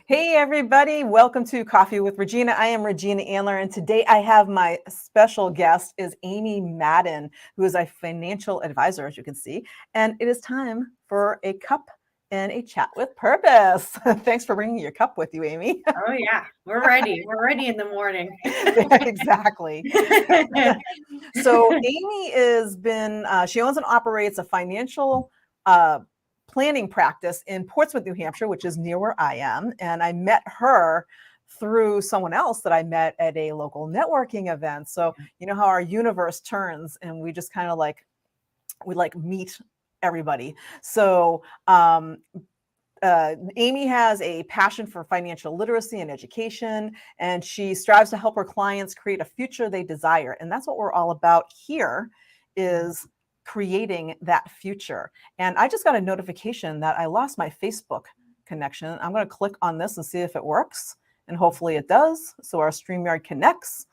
Hey, everybody. Welcome to Coffee with Regina. I am Regina Andler, and today I have my special guest is Amy Madden, who is a financial advisor, as you can see. And it is time for a cup and a chat with purpose. Thanks for bringing your cup with you, Amy. Oh, yeah. We're ready. We're ready in the morning. Exactly. So Amy she owns and operates a financial planning practice in Portsmouth, New Hampshire, which is near where I am. And I met her through someone else that I met at a local networking event. So you know how our universe turns, and we just kind of meet everybody. So Amy has a passion for financial literacy and education, and she strives to help her clients create a future they desire. And that's what we're all about here, is creating that future. And I just got a notification that I lost my Facebook connection. I'm going to click on this and see if it works, and hopefully it does. So our StreamYard connects,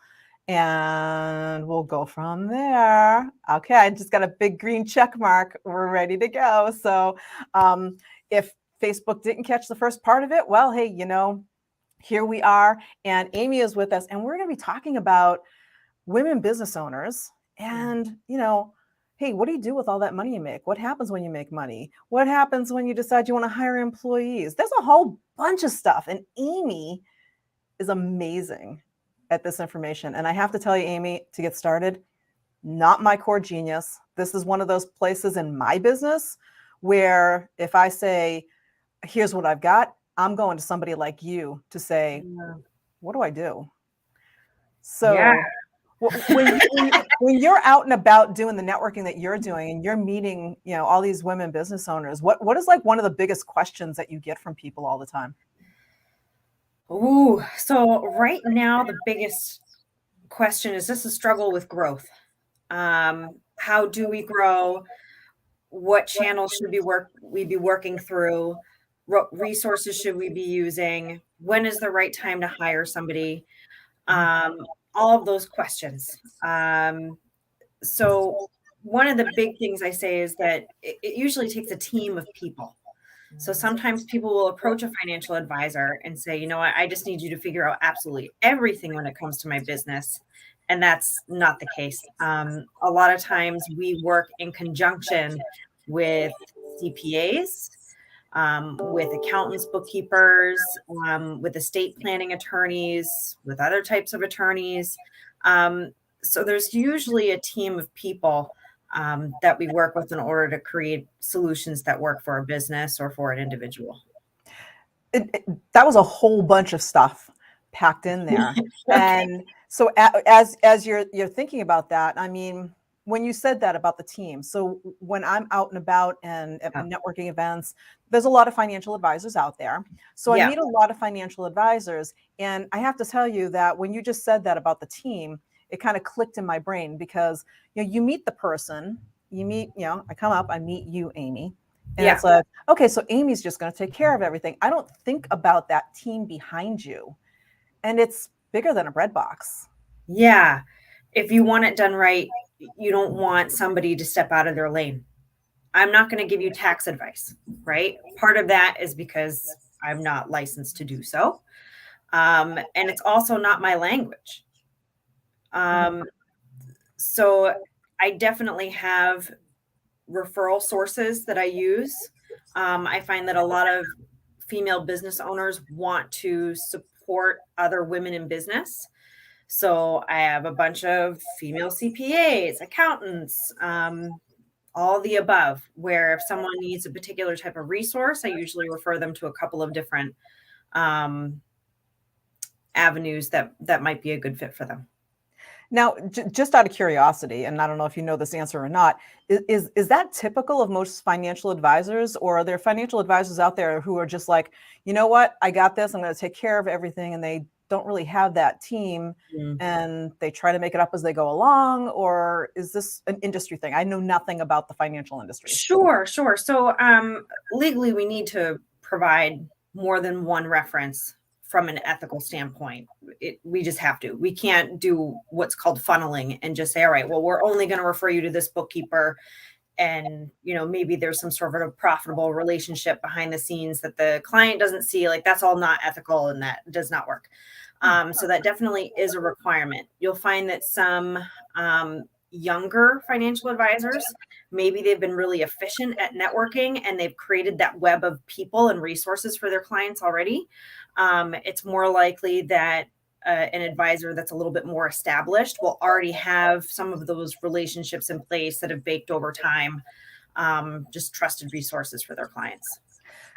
and we'll go from there. Okay, I just got a big green check mark. We're ready to go. So if Facebook didn't catch the first part of it, well, hey, here we are. And Amy is with us, and we're going to be talking about women business owners and, hey, what do you do with all that money you make? What happens when you make money? What happens when you decide you want to hire employees? There's a whole bunch of stuff. And Amy is amazing at this information. And I have to tell you, Amy, to get started, not my core genius. This is one of those places in my business where if I say, here's what I've got, I'm going to somebody like you to say, what do I do? So when you're out and about doing the networking that you're doing and you're meeting, all these women business owners, what is like one of the biggest questions that you get from people all the time? Ooh, so right now the biggest question is this a struggle with growth? How do we grow? What channels should we be working through? What resources should we be using? When is the right time to hire somebody? All of those questions. So one of the big things I say is that it usually takes a team of people. So sometimes people will approach a financial advisor and say, you know what, I just need you to figure out absolutely everything when it comes to my business. And that's not the case. A lot of times we work in conjunction with CPAs, with accountants, bookkeepers, with estate planning attorneys, with other types of attorneys. So there's usually a team of people that we work with in order to create solutions that work for a business or for an individual. That was a whole bunch of stuff packed in there. Okay. And so as you're thinking about that, I mean, when you said that about the team, so when I'm out and about and at networking events, there's a lot of financial advisors out there. So I meet a lot of financial advisors. And I have to tell you that when you just said that about the team, it kind of clicked in my brain because, you meet the person, I come up, I meet you, Amy. And it's like, okay, so Amy's just going to take care of everything. I don't think about that team behind you. And it's bigger than a bread box. Yeah. If you want it done right, you don't want somebody to step out of their lane. I'm not going to give you tax advice, right? Part of that is because I'm not licensed to do so. And it's also not my language. So I definitely have referral sources that I use. I find that a lot of female business owners want to support other women in business. So I have a bunch of female CPAs, accountants, all the above, where if someone needs a particular type of resource, I usually refer them to a couple of different avenues that might be a good fit for them. Now, just out of curiosity, and I don't know if you know this answer or not, is that typical of most financial advisors, or are there financial advisors out there who are just like, you know what, I got this, I'm going to take care of everything, and they don't really have that team and they try to make it up as they go along? Or is this an industry thing? I know nothing about the financial industry. Sure. So legally, we need to provide more than one reference from an ethical standpoint. We just have to. We can't do what's called funneling and just say, all right, well, we're only going to refer you to this bookkeeper and maybe there's some sort of a profitable relationship behind the scenes that the client doesn't see. Like, that's all not ethical, and that does not work. So that definitely is a requirement. You'll find that some younger financial advisors, maybe they've been really efficient at networking and they've created that web of people and resources for their clients already. It's more likely that an advisor that's a little bit more established will already have some of those relationships in place that have baked over time, just trusted resources for their clients.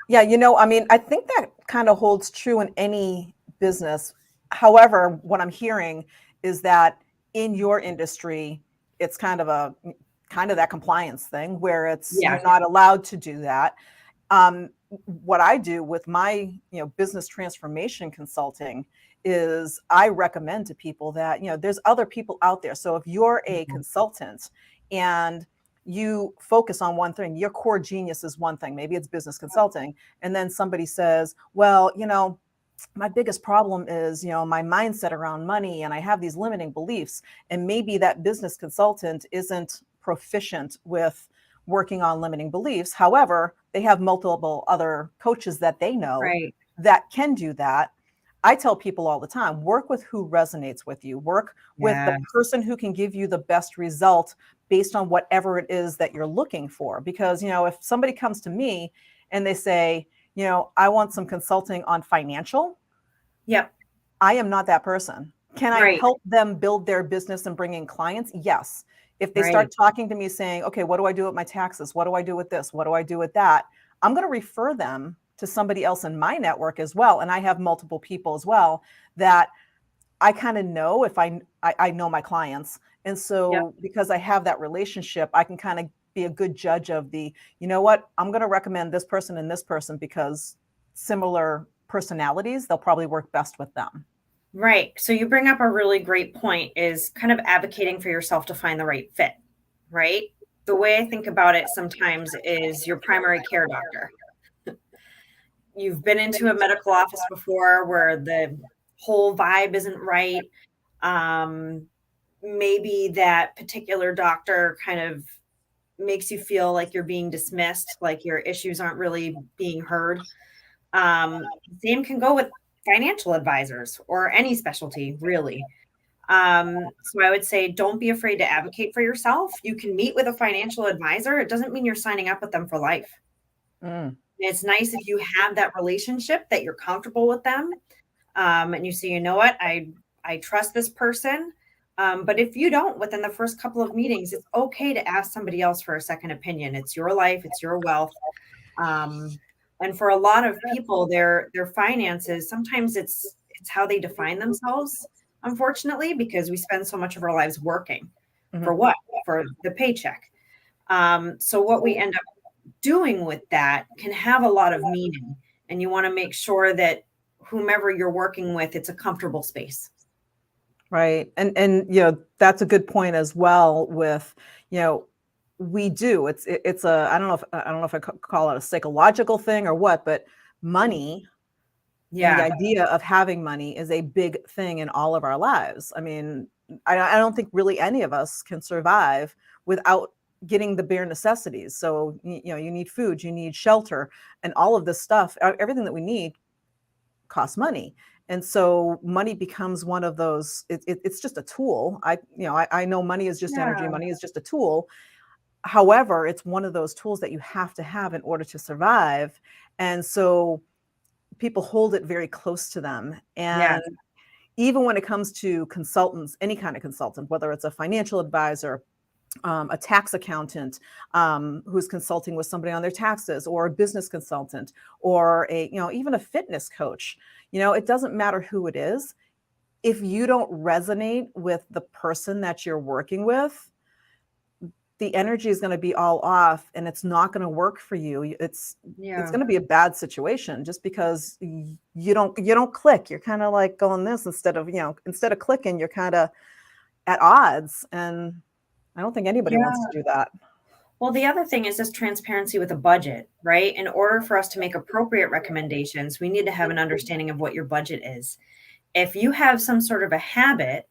Yeah, I mean, I think that kind of holds true in any business. However, what I'm hearing is that in your industry, it's kind of that compliance thing where you're not allowed to do that. What I do with my, business transformation consulting is I recommend to people that, there's other people out there. So if you're a consultant and you focus on one thing, your core genius is one thing, maybe it's business consulting. And then somebody says, well, my biggest problem is, my mindset around money, and I have these limiting beliefs. And maybe that business consultant isn't proficient with working on limiting beliefs. However, they have multiple other coaches that they know that can do that. I tell people all the time, work with who resonates with you. Work with the person who can give you the best result based on whatever it is that you're looking for. Because, if somebody comes to me and they say, I want some consulting on financial. Yep. I am not that person. Can I help them build their business and bring in clients? Yes. If they start talking to me saying, okay, what do I do with my taxes? What do I do with this? What do I do with that? I'm going to refer them to somebody else in my network as well. And I have multiple people as well that I kind of know if I know my clients. And so because I have that relationship, I can kind of be a good judge of I'm going to recommend this person and this person because similar personalities, they'll probably work best with them. Right. So you bring up a really great point, is kind of advocating for yourself to find the right fit, right? The way I think about it sometimes is your primary care doctor. You've been into a medical office before where the whole vibe isn't right. Maybe that particular doctor kind of makes you feel like you're being dismissed, like your issues aren't really being heard. Same can go with financial advisors or any specialty, really. So I would say, don't be afraid to advocate for yourself. You can meet with a financial advisor. It doesn't mean you're signing up with them for life. It's nice if you have that relationship, that you're comfortable with them. And you say, you know what, I trust this person. But if you don't, within the first couple of meetings, it's okay to ask somebody else for a second opinion. It's your life, it's your wealth. And for a lot of people, their finances, sometimes it's how they define themselves, unfortunately, because we spend so much of our lives working. For what? For the paycheck. So what we end up doing with that can have a lot of meaning. And you want to make sure that whomever you're working with, it's a comfortable space. Right. And that's a good point as well with, we do. It's a, I don't know if I call it a psychological thing or what, but money, and the idea of having money is a big thing in all of our lives. I mean, I don't think really any of us can survive without getting the bare necessities. So, you need food, you need shelter, and all of this stuff, everything that we need costs money. And so money becomes one of those, it's just a tool. I know money is just energy. Money is just a tool. However, it's one of those tools that you have to have in order to survive. And so people hold it very close to them. And even when it comes to consultants, any kind of consultant, whether it's a financial advisor, a tax accountant who's consulting with somebody on their taxes, or a business consultant, or even a fitness coach, it doesn't matter who it is. If you don't resonate with the person that you're working with, the energy is going to be all off and it's not going to work for you. It's going to be a bad situation just because you don't click. You're kind of like going this instead of clicking, you're kind of at odds. And I don't think anybody wants to do that. Well, the other thing is this transparency with a budget, right? In order for us to make appropriate recommendations, we need to have an understanding of what your budget is. If you have some sort of a habit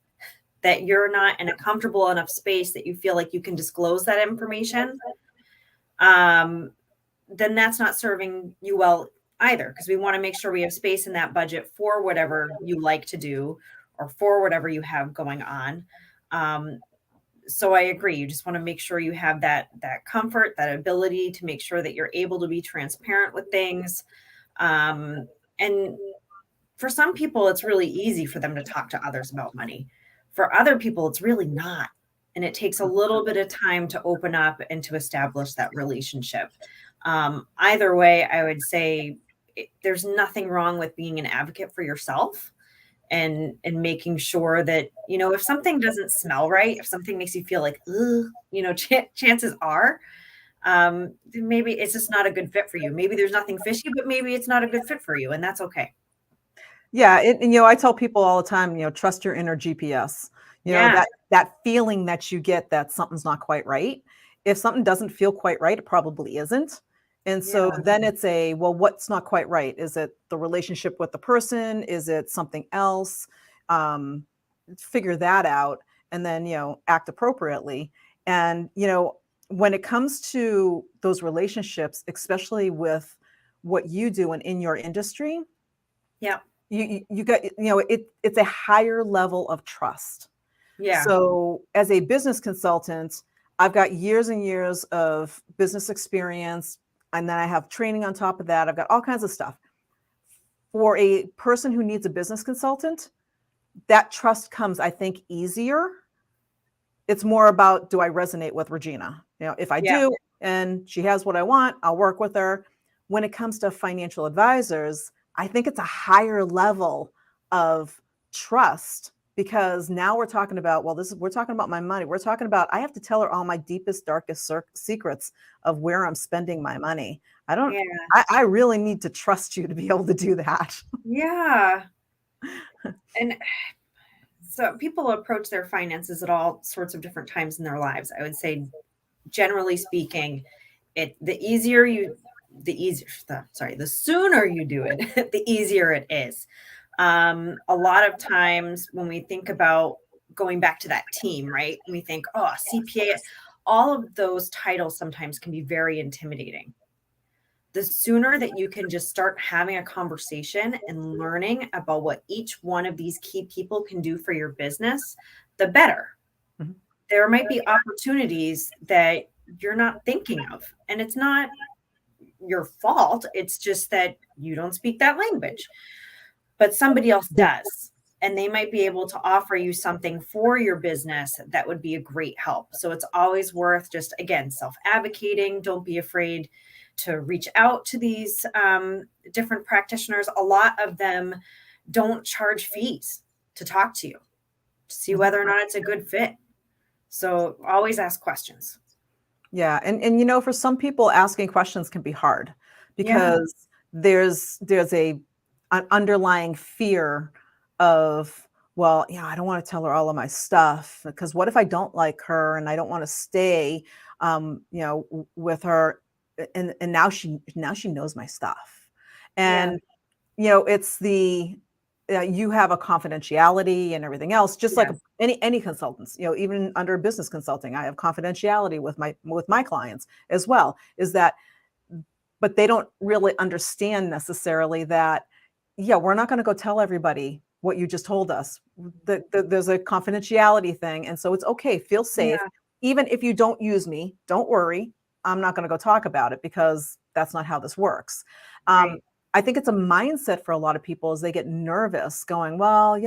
that you're not in a comfortable enough space that you feel like you can disclose that information, then that's not serving you well either, because we want to make sure we have space in that budget for whatever you like to do or for whatever you have going on. So I agree. You just want to make sure you have that comfort, that ability to make sure that you're able to be transparent with things. And for some people, it's really easy for them to talk to others about money. For other people, it's really not. And it takes a little bit of time to open up and to establish that relationship. Either way, I would say there's nothing wrong with being an advocate for yourself and making sure that, if something doesn't smell right, if something makes you feel like, ugh, chances are, maybe it's just not a good fit for you. Maybe there's nothing fishy, but maybe it's not a good fit for you, and that's okay. Yeah, and I tell people all the time, trust your inner GPS. That feeling that you get that something's not quite right. If something doesn't feel quite right, it probably isn't. And so then it's well, what's not quite right? Is it the relationship with the person? Is it something else? Figure that out and then, act appropriately. And, when it comes to those relationships, especially with what you do and in your industry, you got, it's a higher level of trust. Yeah. So as a business consultant, I've got years and years of business experience, and then I have training on top of that. I've got all kinds of stuff. For a person who needs a business consultant, that trust comes, I think, easier. It's more about, do I resonate with Regina? If I do, and she has what I want, I'll work with her. When it comes to financial advisors, I think it's a higher level of trust, because now we're talking about, we're talking about my money. We're talking about, I have to tell her all my deepest, darkest secrets of where I'm spending my money. I really need to trust you to be able to do that. Yeah. And so people approach their finances at all sorts of different times in their lives. I would say, generally speaking, the sooner you do it, the easier it is. A lot of times when we think about going back to that team, right? We think, CPA, all of those titles sometimes can be very intimidating. The sooner that you can just start having a conversation and learning about what each one of these key people can do for your business, the better. Mm-hmm. There might be opportunities that you're not thinking of, and it's not your fault. It's just that you don't speak that language, but somebody else does. And they might be able to offer you something for your business that would be a great help. So it's always worth just, again, self-advocating. Don't be afraid to reach out to these different practitioners. A lot of them don't charge fees to talk to you, to see whether or not it's a good fit. So always ask questions. Yeah. And for some people, asking questions can be hard because there's an underlying fear of, I don't want to tell her all of my stuff, because what if I don't like her and I don't want to stay, with her, and now she knows my stuff, and it's you have a confidentiality and everything else, just like any consultants, even under business consulting, I have confidentiality with my clients as well, but they don't really understand necessarily that, we're not going to go tell everybody what you just told us. There's a confidentiality thing. And so it's okay. Feel safe. Even if you don't use me, don't worry. I'm not going to go talk about it, because that's not how this works. Right. I think it's a mindset for a lot of people as they get nervous going, I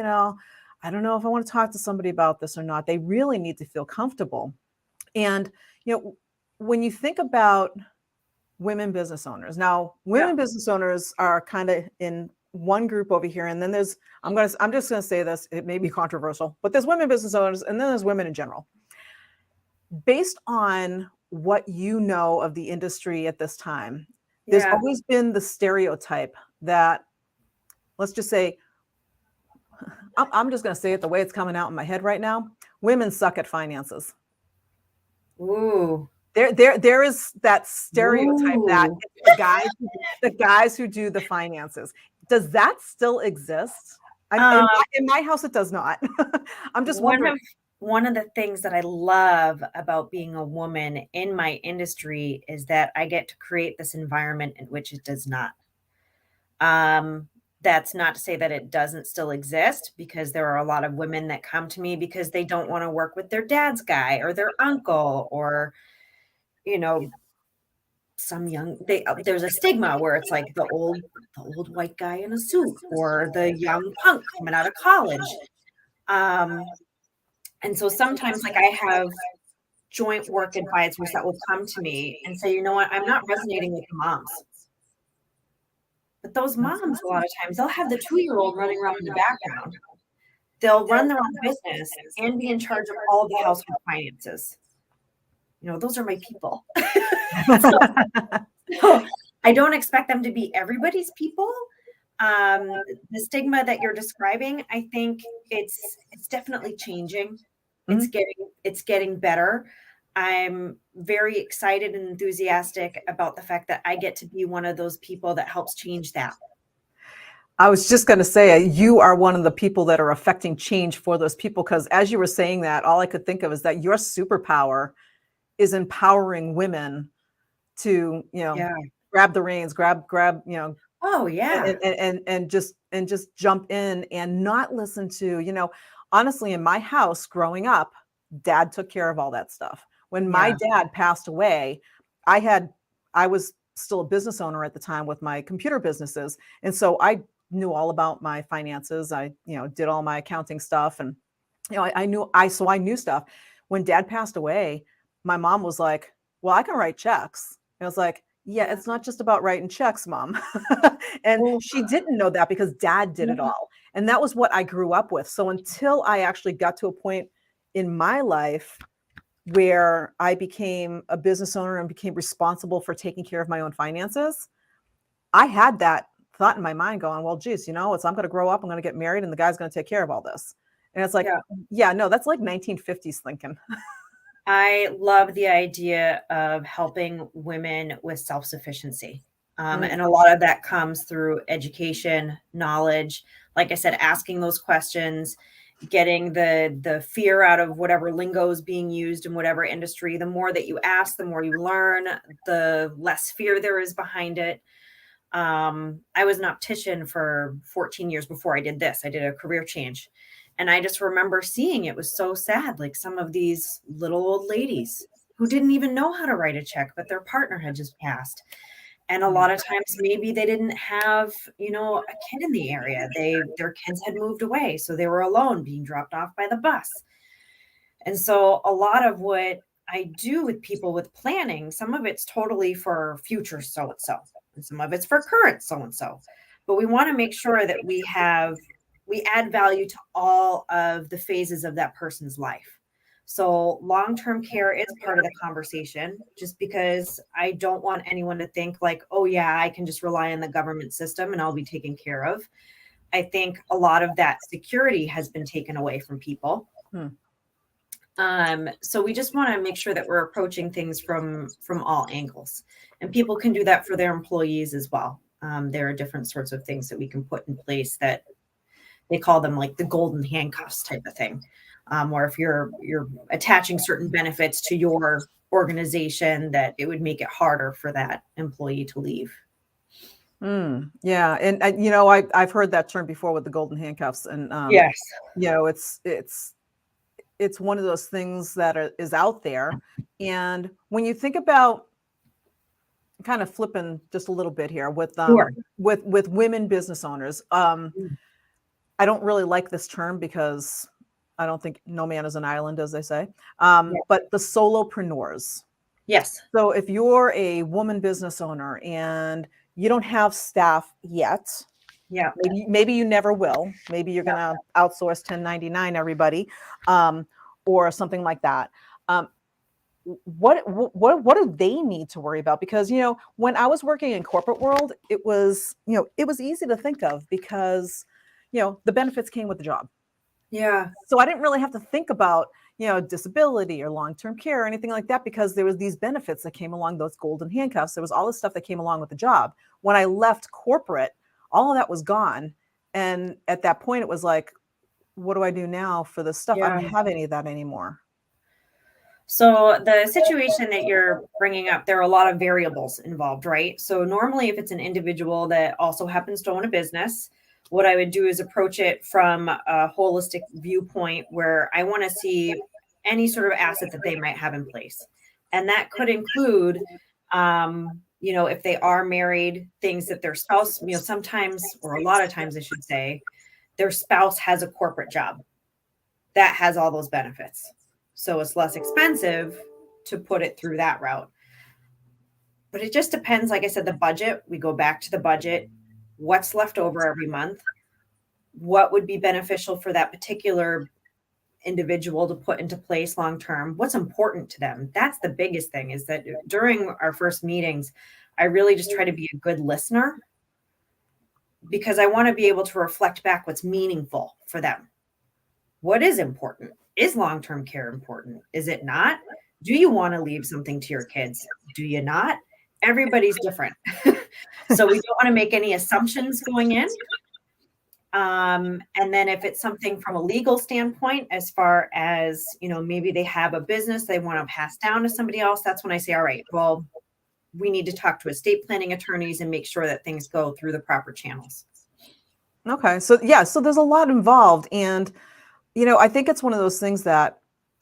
don't know if I want to talk to somebody about this or not. They really need to feel comfortable. And, when you think about women business owners, now women business owners are kind of in one group over here. And then I'm just going to say this, it may be controversial, but there's women business owners and then there's women in general. Based on what you know of the industry at this time, there's always been the stereotype that, let's just say, I'm just going to say it the way it's coming out in my head right now. Women suck at finances. Ooh. There is that stereotype that it's the guys who do the finances. Does that still exist? In my house, it does not. I'm just wondering. one of the things that I love about being a woman in my industry is that I get to create this environment in which it does not. Um, that's not to say that it doesn't still exist, because there are a lot of women that come to me because they don't want to work with their dad's guy or their uncle, or, you know, some young there's a stigma where it's like the old white guy in a suit, or the young punk coming out of college. Um, and so sometimes, like, I have joint work advisors that will come to me and say, you know what, I'm not resonating with the moms. But those moms, a lot of times, they'll have the 2-year-old running around in the background. They'll run their own business and be in charge of all of the household finances. Those are my people. So I don't expect them to be everybody's people. The stigma that you're describing, I think it's definitely changing. It's getting better. I'm very excited and enthusiastic about the fact that I get to be one of those people that helps change that. I was just going to say, you are one of the people that are affecting change for those people, because as you were saying that, all I could think of is that your superpower is empowering women to, Yeah. grab the reins, grab, Oh yeah. and just jump in and not listen to, honestly, in my house growing up, dad took care of all that stuff. When my dad passed away, I was still a business owner at the time with my computer businesses. And so I knew all about my finances. I, did all my accounting stuff, and, I knew stuff. When dad passed away, my mom was like, well, I can write checks. And I was like, yeah, it's not just about writing checks, mom. And she didn't know that because dad did it all. And that was what I grew up with. So until I actually got to a point in my life where I became a business owner and became responsible for taking care of my own finances, I had that thought in my mind going, well, geez, I'm going to grow up, I'm going to get married, and the guy's going to take care of all this. And it's like, yeah, no, that's like 1950s thinking. I love the idea of helping women with self-sufficiency. And a lot of that comes through education, knowledge, like I said, asking those questions, getting the fear out of whatever lingo is being used in whatever industry. The more that you ask, the more you learn, the less fear there is behind it. I was an optician for 14 years before I did this. I did a career change. And I just remember seeing, it was so sad, like some of these little old ladies who didn't even know how to write a check, but their partner had just passed. And a lot of times maybe they didn't have, a kid in the area. Their kids had moved away, so they were alone, being dropped off by the bus. And so a lot of what I do with people with planning, some of it's totally for future so-and-so, and some of it's for current so-and-so. But we want to make sure that we add value to all of the phases of that person's life. So long-term care is part of the conversation, just because I don't want anyone to think like, oh yeah, I can just rely on the government system and I'll be taken care of. I think a lot of that security has been taken away from people. So we just want to make sure that we're approaching things from all angles, and people can do that for their employees as well. There are different sorts of things that we can put in place that they call them like the golden handcuffs type of thing, where if you're attaching certain benefits to your organization, that it would make it harder for that employee to leave. Yeah, and I've heard that term before with the golden handcuffs, and Yes, it's one of those things that is out there. And when you think about, kind of flipping just a little bit here with sure. with women business owners, I don't really like this term because I don't think no man is an island, as they say. But the solopreneurs. Yes. So if you're a woman business owner and you don't have staff yet, maybe you never will. Maybe you're going to outsource 1099 everybody, or something like that. What do they need to worry about? Because when I was working in corporate world, it was easy to think of because the benefits came with the job. Yeah. So I didn't really have to think about disability or long-term care or anything like that, because there was these benefits that came along, those golden handcuffs. There was all this stuff that came along with the job. When I left corporate, all of that was gone. And at that point, it was like, what do I do now for this stuff? I don't have any of that anymore. So the situation that you're bringing up, there are a lot of variables involved, right? So normally if it's an individual that also happens to own a business, what I would do is approach it from a holistic viewpoint where I want to see any sort of asset that they might have in place. And that could include, if they are married, things that their spouse, sometimes, or a lot of times I should say, their spouse has a corporate job that has all those benefits. So it's less expensive to put it through that route. But it just depends. Like I said, the budget, we go back to the budget, what's left over every month, what would be beneficial for that particular individual to put into place long-term, what's important to them. That's the biggest thing, is that during our first meetings, I really just try to be a good listener, because I want to be able to reflect back what's meaningful for them. What is important? Is long-term care important? Is it not? Do you want to leave something to your kids? Do you not? Everybody's different. So we don't want to make any assumptions going in. And then if it's something from a legal standpoint, as far as, maybe they have a business they want to pass down to somebody else, that's when I say, all right, well, we need to talk to estate planning attorneys and make sure that things go through the proper channels. Okay. So there's a lot involved. And, I think it's one of those things that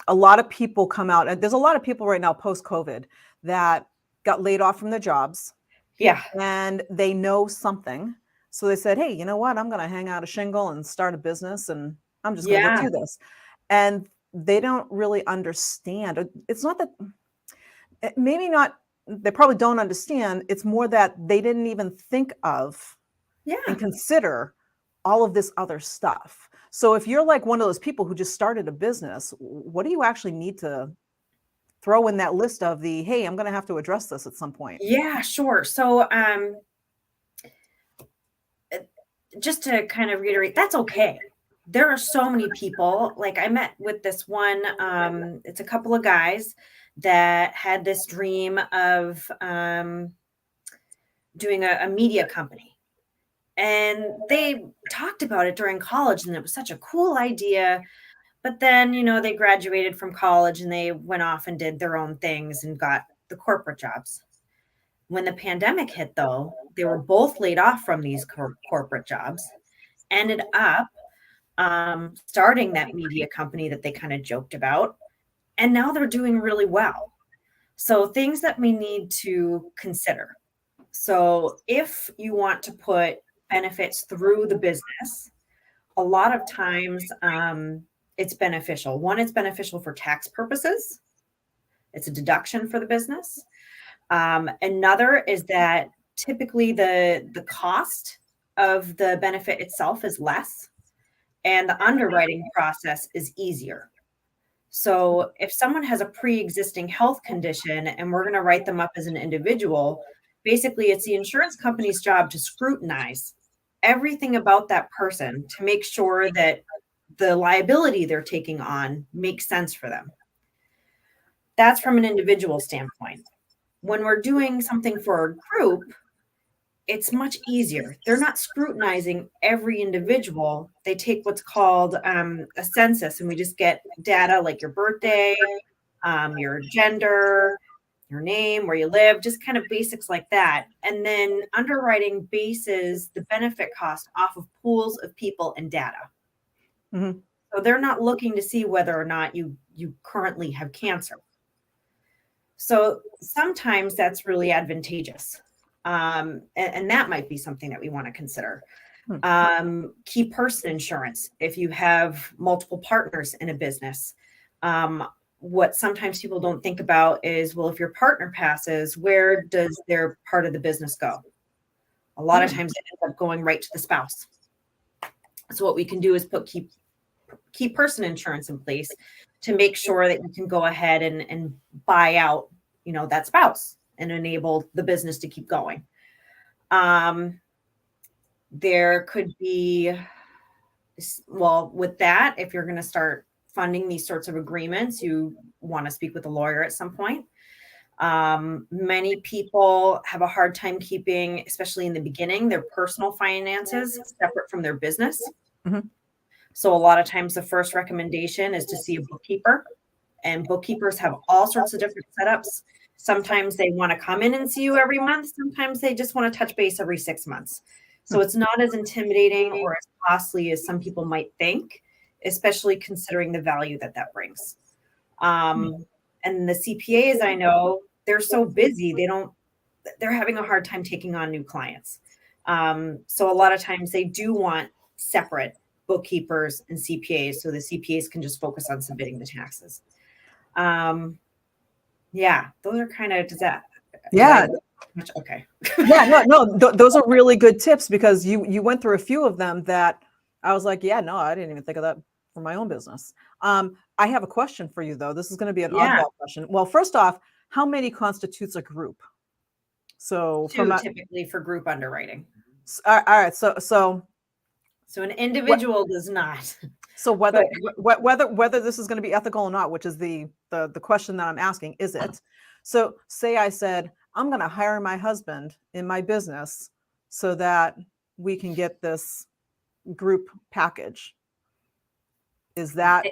a lot of people come out, and there's a lot of people right now post-COVID that got laid off from their jobs. Yeah. And they know something. So they said, hey, you know what? I'm going to hang out a shingle and start a business, and I'm just going to do this. And they don't really understand. It's not that, maybe not, they probably don't understand. It's more that they didn't even think of and consider all of this other stuff. So if you're like one of those people who just started a business, what do you actually need to throw in that list of the, hey, I'm going to have to address this at some point? Yeah, sure. So just to kind of reiterate, that's okay. There are so many people. Like I met with this one, it's a couple of guys that had this dream of doing a media company. And they talked about it during college, and it was such a cool idea. But then, they graduated from college and they went off and did their own things and got the corporate jobs. When the pandemic hit, though, they were both laid off from these corporate jobs, ended up starting that media company that they kind of joked about. And now they're doing really well. So things that we need to consider. So if you want to put benefits through the business, a lot of times it's beneficial. One, it's beneficial for tax purposes. It's a deduction for the business. Another is that typically the cost of the benefit itself is less, and the underwriting process is easier. So if someone has a pre-existing health condition and we're going to write them up as an individual, basically it's the insurance company's job to scrutinize everything about that person to make sure that the liability they're taking on makes sense for them. That's from an individual standpoint. When we're doing something for a group, it's much easier. They're not scrutinizing every individual. They take what's called a census, and we just get data like your birthday, your gender, your name, where you live, just kind of basics like that. And then underwriting bases the benefit cost off of pools of people and data. Mm-hmm. So they're not looking to see whether or not you currently have cancer. So sometimes that's really advantageous. And that might be something that we want to consider. Key person insurance. If you have multiple partners in a business, what sometimes people don't think about is, well, if your partner passes, where does their part of the business go? A lot of times it ends up going right to the spouse. So what we can do is put key person insurance in place to make sure that you can go ahead and buy out, that spouse and enable the business to keep going. There could be, well, with that, if you're going to start funding these sorts of agreements, you want to speak with a lawyer at some point. Many people have a hard time keeping, especially in the beginning, their personal finances separate from their business. Mm-hmm. So a lot of times the first recommendation is to see a bookkeeper, and bookkeepers have all sorts of different setups. Sometimes they want to come in and see you every month. Sometimes they just want to touch base every 6 months. So it's not as intimidating or as costly as some people might think, especially considering the value that that brings. And the CPAs I know, they're so busy, they're having a hard time taking on new clients. So a lot of times they do want separate bookkeepers and CPAs, so the CPAs can just focus on submitting the taxes. Yeah, those are kind of, Yeah. Okay. Yeah, no, those are really good tips, because you went through a few of them that I was like, yeah, no, I didn't even think of that for my own business. I have a question for you, though. This is going to be an oddball question. Well, first off, how many constitutes a group? So Two typically for group underwriting. All right, so an individual does not. So whether this is going to be ethical or not, which is the question that I'm asking, is it? So say I said, I'm going to hire my husband in my business so that we can get this group package. Is that?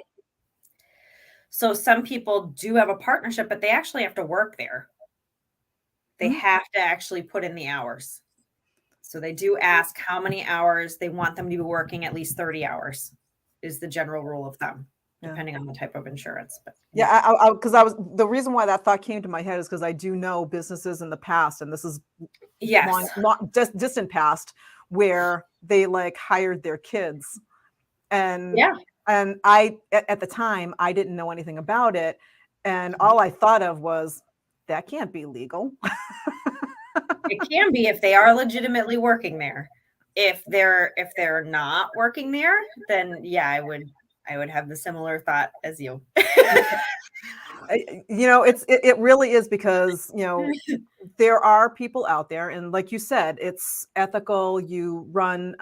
So some people do have a partnership, but they actually have to work there. They have to actually put in the hours. So they do ask how many hours they want them to be working. At least 30 hours is the general rule of thumb, depending on the type of insurance. But because the reason why that thought came to my head is because I do know businesses in the past, and this is distant past, where they like hired their kids, and I at the time I didn't know anything about it, and all I thought of was that can't be legal. It can be if they are legitimately working there. If they're not working there, then yeah, I would have the similar thought as you. It really is, because there are people out there, and like you said, it's ethical. You run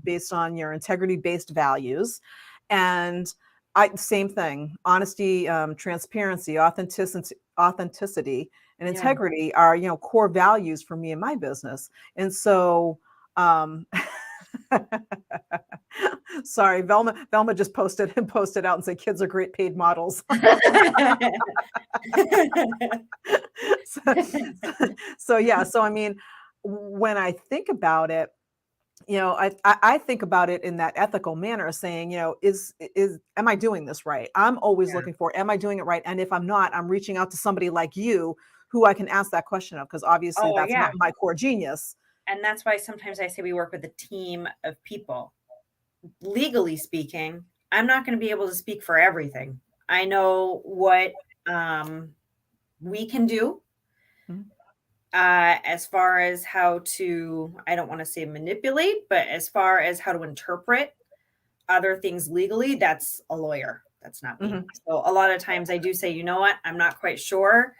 based on your integrity-based values, and same thing. Honesty, transparency, authenticity, and integrity are core values for me in my business. And so sorry, Velma just posted out and said kids are great paid models. So I mean, when I think about it, I think about it in that ethical manner, saying, am I doing this right? I'm always looking for, am I doing it right? And if I'm not, I'm reaching out to somebody like you who I can ask that question of, because obviously that's not my core genius. And that's why sometimes I say we work with a team of people. Legally speaking, I'm not going to be able to speak for everything. I know what we can do as far as how to, I don't want to say manipulate, but as far as how to interpret other things legally, that's a lawyer. That's not me. So a lot of times I do say, you know what, I'm not quite sure,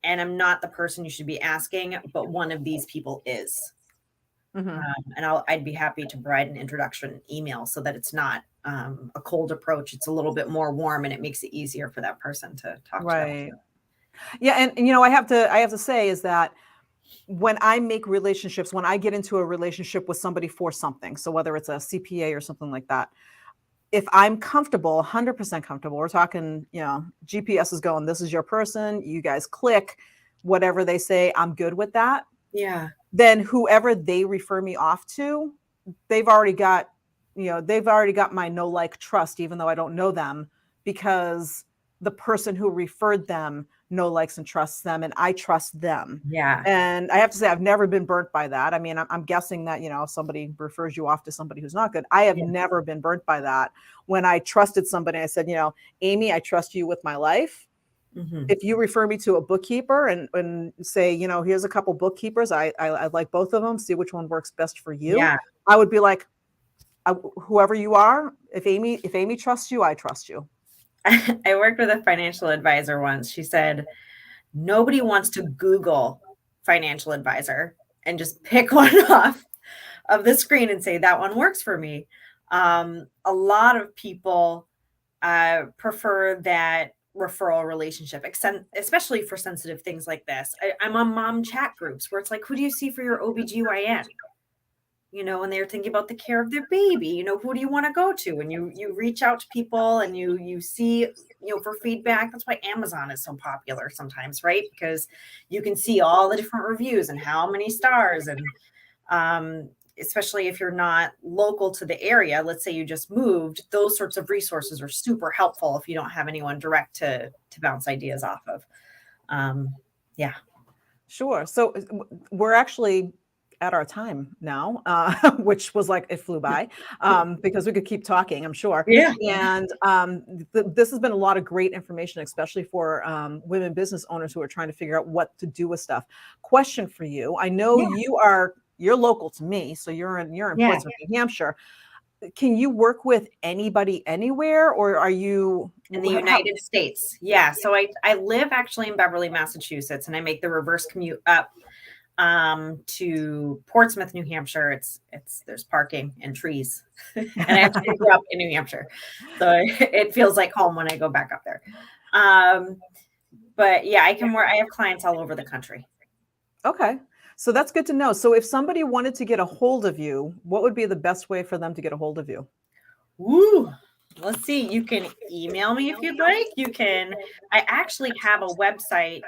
and I'm not the person you should be asking, but one of these people is. And I'd be happy to provide an introduction email so that it's not a cold approach. It's a little bit more warm, and it makes it easier for that person to talk to. Yeah, and I have to say is that when I make relationships, when I get into a relationship with somebody for something, so whether it's a CPA or something like that, if I'm comfortable, 100% comfortable, we're talking, GPS is going, this is your person, you guys click, whatever they say, I'm good with that. Yeah. Then whoever they refer me off to, they've already got my know, like, trust, even though I don't know them, because the person who referred them know, likes, and trusts them, and I trust them. Yeah. And I have to say, I've never been burnt by that. I mean, I'm guessing that, somebody refers you off to somebody who's not good. I have never been burnt by that. When I trusted somebody, I said, Amy, I trust you with my life. If you refer me to a bookkeeper and say, here's a couple bookkeepers, I like both of them, see which one works best for you. Yeah. I would be like, whoever you are, if Amy trusts you, I trust you. I worked with a financial advisor once. She said, nobody wants to Google financial advisor and just pick one off of the screen and say that one works for me. A lot of people prefer that referral relationship, especially for sensitive things like this. I'm on mom chat groups where it's like, who do you see for your OBGYN? when they're thinking about the care of their baby, who do you want to go to? And you reach out to people and you see, for feedback. That's why Amazon is so popular sometimes, right? Because you can see all the different reviews and how many stars. And especially if you're not local to the area, let's say you just moved, those sorts of resources are super helpful if you don't have anyone direct to bounce ideas off of. Yeah. Sure. So we're actually at our time now, which was like, it flew by, because we could keep talking, I'm sure. Yeah. And this has been a lot of great information, especially for women business owners who are trying to figure out what to do with stuff. Question for you. I know you're local to me, so you're in Portsmouth, New Hampshire. Can you work with anybody anywhere, or are you in the United States? Yeah. So I live actually in Beverly, Massachusetts, and I make the reverse commute up to Portsmouth, New Hampshire. There's parking and trees, and I actually grew up in New Hampshire, so it feels like home when I go back up there. But yeah, I have clients all over the country. Okay. So that's good to know. So if somebody wanted to get a hold of you, what would be the best way for them to get a hold of you? Woo. Let's see. You can email me if you'd like. I actually have a website.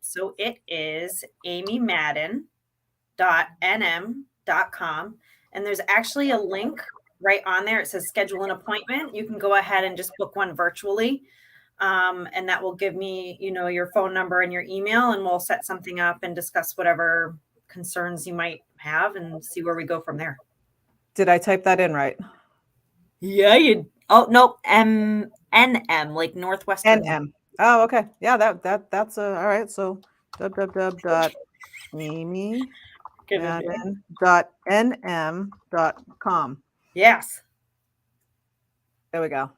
So it is amymadden.nm.com. And there's actually a link right on there. It says schedule an appointment. You can go ahead and just book one virtually. And that will give me, your phone number and your email, and we'll set something up and discuss whatever concerns you might have and see where we go from there. Did I type that in right? Yeah, oh, no, NM, like Northwestern. NM. Oh, okay. Yeah, that's all right. So www.amymadden.nm.com. Yes. There we go.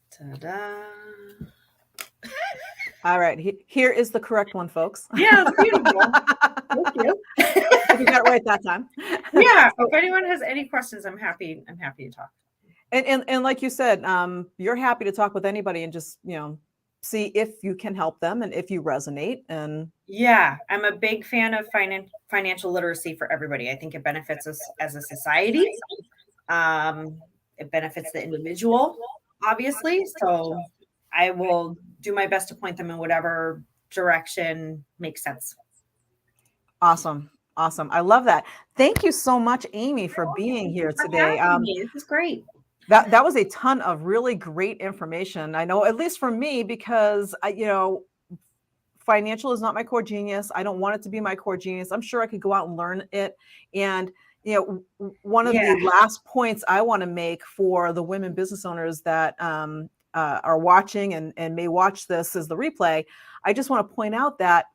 Ta-da. All right. Here is the correct one, folks. Yeah, beautiful. Thank you. You got it right that time. Yeah. If anyone has any questions, I'm happy to talk. And like you said, you're happy to talk with anybody and just, see if you can help them and if you resonate. And yeah, I'm a big fan of financial literacy for everybody. I think it benefits us as a society. It benefits the individual, obviously. So I will do my best to point them in whatever direction makes sense. Awesome. I love that. Thank you so much, Amy, for being here today. This is great. That was a ton of really great information. I know, at least for me, because financial is not my core genius. I don't want it to be my core genius. I'm sure I could go out and learn it. And one of the last points I want to make for the women business owners that are watching and may watch this as the replay, I just want to point out that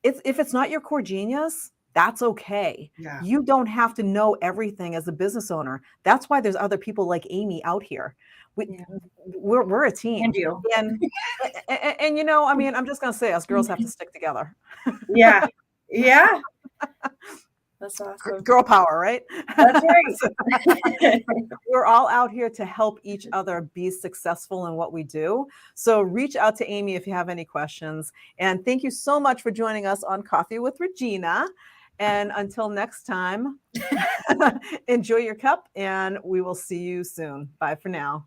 if it's not your core genius, that's okay. Yeah. You don't have to know everything as a business owner. That's why there's other people like Amy out here. We're a team. And you. And I mean, I'm just going to say, us girls have to stick together. Yeah. Yeah. That's awesome. Girl power, right? That's right. We're all out here to help each other be successful in what we do. So reach out to Amy if you have any questions. And thank you so much for joining us on Coffee with Regina. And until next time, enjoy your cup, and we will see you soon. Bye for now.